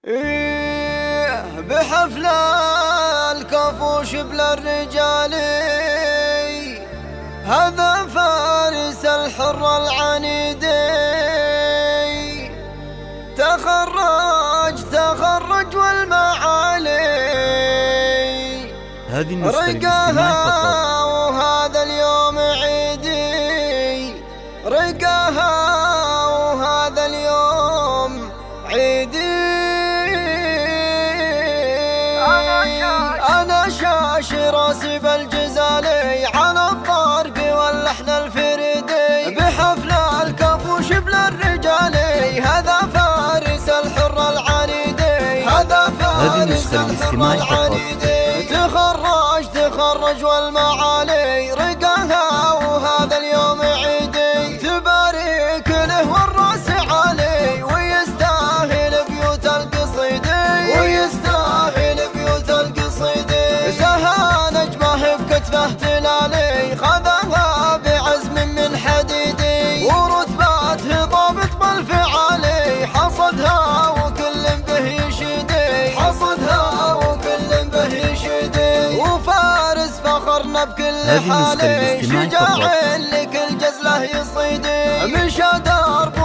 إيه بحفل الكفوش بلا الرجال، هذا فارس الحر العنيد. تخرج والمعالي هذه النسخة رقاها وهذا اليوم عيدي. رقاها وهذا اليوم عيدي. أنا شاش راسي بالجزالي على الطرق واللحن الفريدي. بحفل الكفوش بلا الرجالي، هذا فارس الحر العنيدي. هذا فارس الحر العنيدي. تخرج والمعالي رقاها وهذا اليوم عيدي. تبارك له والراس عالي ويستاهل بيوت القصيدي. ويستاهل بيوت القصيدي. سها نجمه بكتفه تلالي، خذها بعزم من حديدي. ورتباته ضابط بالفعالي، حصدها وكل به يشيدي. حصدها وكل به يشيدي. وفارس فخرنا بكل حالي، شجاع لكل جزله يصيدي. مشى درب